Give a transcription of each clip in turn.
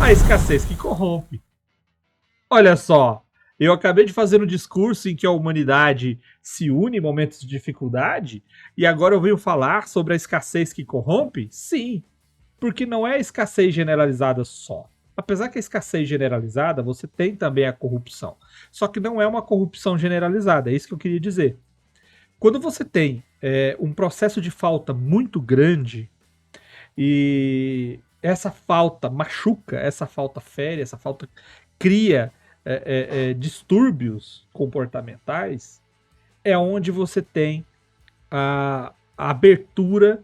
A escassez que corrompe. Olha só, eu acabei de fazer um discurso em que a humanidade se une em momentos de dificuldade e agora eu venho falar sobre a escassez que corrompe? Sim, porque não é a escassez generalizada só. Apesar que a escassez generalizada, você tem também a corrupção. Só que não é uma corrupção generalizada, é isso que eu queria dizer. Quando você tem um processo de falta muito grande e essa falta machuca, essa falta fere, essa falta cria distúrbios comportamentais, é onde você tem a abertura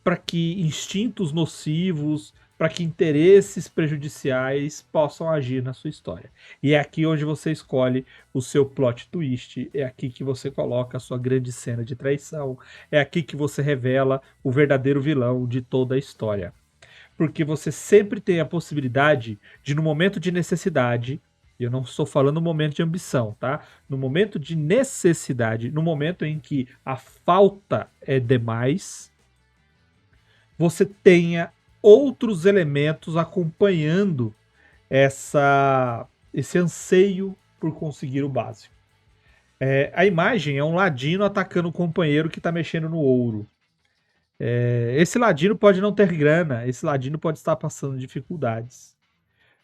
para que instintos nocivos, para que interesses prejudiciais possam agir na sua história. E é aqui onde você escolhe o seu plot twist, é aqui que você coloca a sua grande cena de traição, é aqui que você revela o verdadeiro vilão de toda a história. Porque você sempre tem a possibilidade de, no momento de necessidade, eu não estou falando no momento de ambição, tá? No momento de necessidade, no momento em que a falta é demais, você tenha outros elementos acompanhando esse anseio por conseguir o básico. A imagem é um ladino atacando um companheiro que está mexendo no ouro. Esse ladino pode não ter grana, esse ladino pode estar passando dificuldades.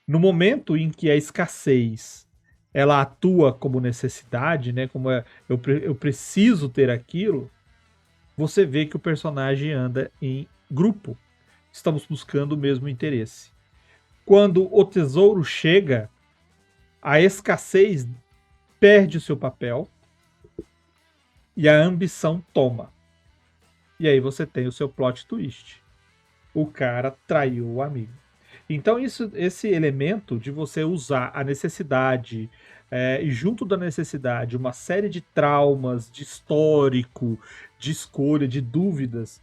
No momento em que a escassez ela atua como necessidade, né, como eu preciso ter aquilo, você vê que o personagem anda em grupo. Estamos buscando o mesmo interesse. Quando o tesouro chega, a escassez perde o seu papel e a ambição toma. E aí você tem o seu plot twist. O cara traiu o amigo. Então esse elemento de você usar a necessidade e junto da necessidade uma série de traumas, de histórico, de escolha, de dúvidas,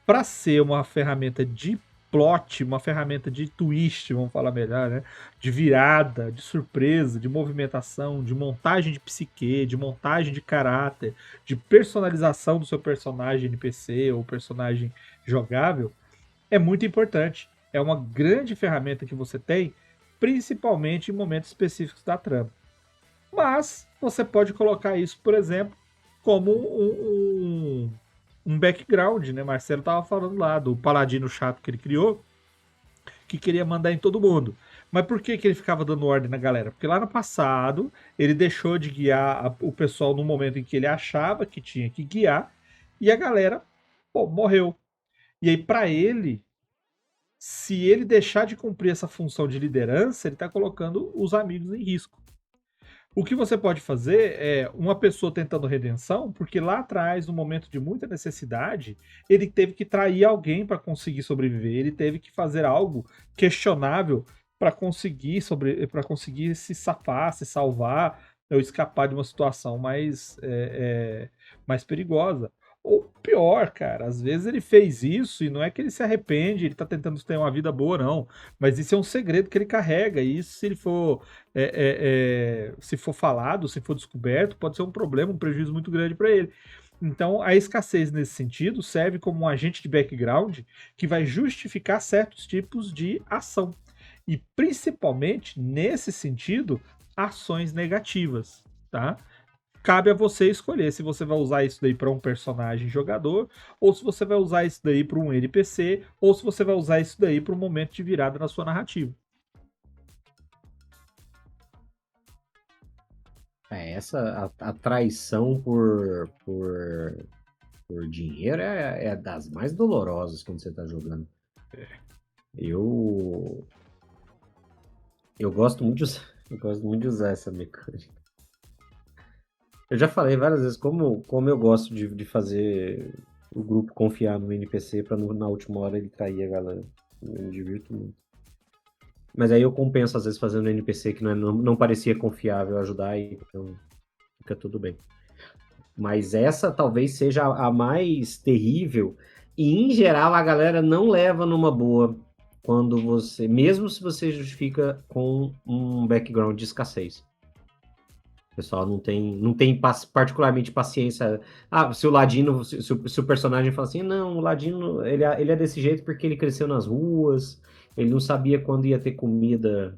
para ser uma ferramenta de plot, uma ferramenta de twist, vamos falar melhor, né? De virada, de surpresa, de movimentação, de montagem de psique, de montagem de caráter, de personalização do seu personagem NPC ou personagem jogável, é muito importante. É uma grande ferramenta que você tem, principalmente em momentos específicos da trama. Mas você pode colocar isso, por exemplo, como um background, né? Marcelo tava falando lá do paladino chato que ele criou, que queria mandar em todo mundo. Mas por que ele ficava dando ordem na galera? Porque lá no passado ele deixou de guiar o pessoal no momento em que ele achava que tinha que guiar e a galera, pô, morreu. E aí para ele, se ele deixar de cumprir essa função de liderança, ele está colocando os amigos em risco. O que você pode fazer é uma pessoa tentando redenção, porque lá atrás, no momento de muita necessidade, ele teve que trair alguém para conseguir sobreviver, ele teve que fazer algo questionável para conseguir se safar, se salvar ou escapar de uma situação mais perigosa. Ou pior, cara, às vezes ele fez isso e não é que ele se arrepende, ele tá tentando ter uma vida boa, não. Mas isso é um segredo que ele carrega. E isso, se for falado, se for descoberto, pode ser um problema, um prejuízo muito grande para ele. Então, a escassez nesse sentido serve como um agente de background que vai justificar certos tipos de ação. E principalmente, nesse sentido, ações negativas, tá? Cabe a você escolher se você vai usar isso daí para um personagem jogador, ou se você vai usar isso daí para um NPC, ou se você vai usar isso daí para um momento de virada na sua narrativa. A traição por dinheiro é das mais dolorosas quando você tá jogando. Eu gosto muito de usar essa mecânica. Eu já falei várias vezes como eu gosto de fazer o grupo confiar no NPC pra na última hora ele trair a galera. Eu me divirto muito. Mas aí eu compenso às vezes fazendo um NPC que não parecia confiável ajudar e então fica tudo bem. Mas essa talvez seja a mais terrível e em geral a galera não leva numa boa quando mesmo se você justifica com um background de escassez. O pessoal não tem particularmente paciência. Ah, se o Ladino, se o personagem fala assim, não, o Ladino, ele é desse jeito porque ele cresceu nas ruas, ele não sabia quando ia ter comida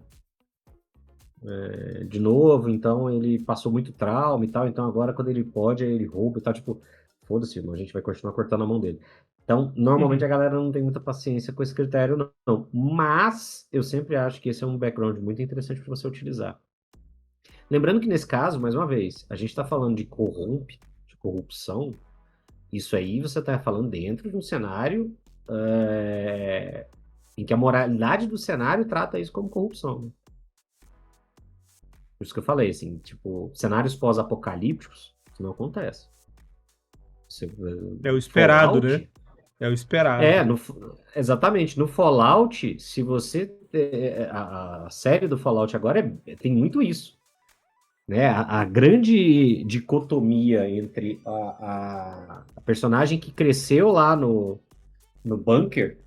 de novo, então ele passou muito trauma e tal, então agora quando ele pode, aí ele rouba e tal, tipo, foda-se, irmão, a gente vai continuar cortando a mão dele. Então, normalmente a galera não tem muita paciência com esse critério, não. Mas eu sempre acho que esse é um background muito interessante para você utilizar. Lembrando que nesse caso, mais uma vez, a gente está falando de corrupção, isso aí você está falando dentro de um cenário em que a moralidade do cenário trata isso como corrupção, né? Por isso que eu falei, assim, tipo, cenários pós-apocalípticos, isso não acontece. Você, É o esperado, né? Fallout, É o esperado. é, no, exatamente, no Fallout, se você, a série do Fallout agora tem muito isso, né? A grande dicotomia entre a personagem que cresceu lá no bunker,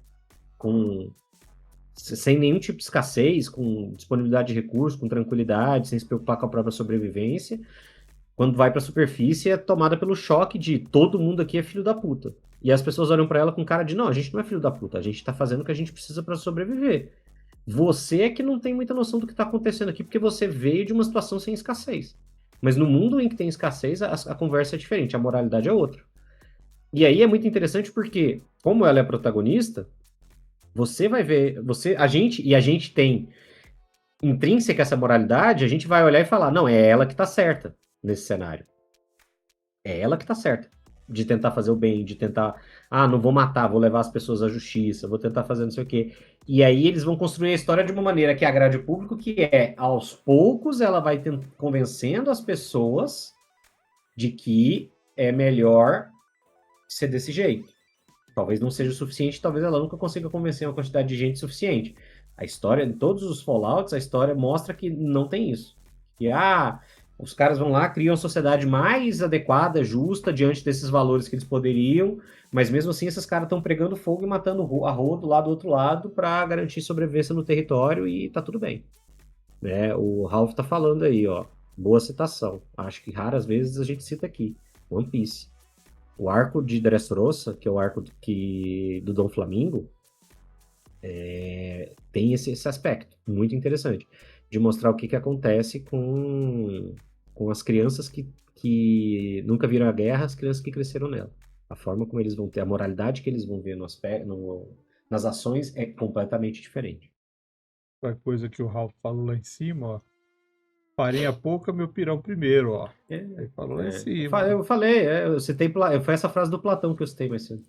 sem nenhum tipo de escassez, com disponibilidade de recursos, com tranquilidade, sem se preocupar com a própria sobrevivência, quando vai pra superfície é tomada pelo choque de todo mundo aqui é filho da puta. E as pessoas olham pra ela com cara de, não, a gente não é filho da puta, a gente tá fazendo o que a gente precisa pra sobreviver. Você é que não tem muita noção do que tá acontecendo aqui, porque você veio de uma situação sem escassez. Mas no mundo em que tem escassez, a conversa é diferente, a moralidade é outra. E aí é muito interessante porque, como ela é protagonista, você vai ver, a gente tem intrínseca essa moralidade, a gente vai olhar e falar, não, é ela que tá certa nesse cenário. É ela que tá certa. De tentar fazer o bem, de tentar, não vou matar, vou levar as pessoas à justiça, vou tentar fazer não sei o quê. E aí eles vão construir a história de uma maneira que agrade o público, que é, aos poucos, ela vai convencendo as pessoas de que é melhor ser desse jeito. Talvez não seja o suficiente, talvez ela nunca consiga convencer uma quantidade de gente suficiente. A história, em todos os Fallouts, a história mostra que não tem isso. Que, os caras vão lá, criam a sociedade mais adequada, justa, diante desses valores que eles poderiam, mas mesmo assim esses caras estão pregando fogo e matando a rodo lá do outro lado para garantir sobrevivência no território e tá tudo bem. Né? O Ralph tá falando aí, ó. Boa citação. Acho que raras vezes a gente cita aqui. One Piece. O arco de Dressrosa, que é o arco do Dom Flamingo, tem esse aspecto muito interessante de mostrar o que acontece com as crianças que nunca viram a guerra, as crianças que cresceram nela. A forma como eles vão ter, a moralidade que eles vão ver nas ações é completamente diferente. Qualquer coisa que o Ralph falou lá em cima, ó. Farinha pouca, meu pirão primeiro, ó. Ele falou lá em cima. Eu falei, eu citei, foi essa frase do Platão que eu citei mais cedo.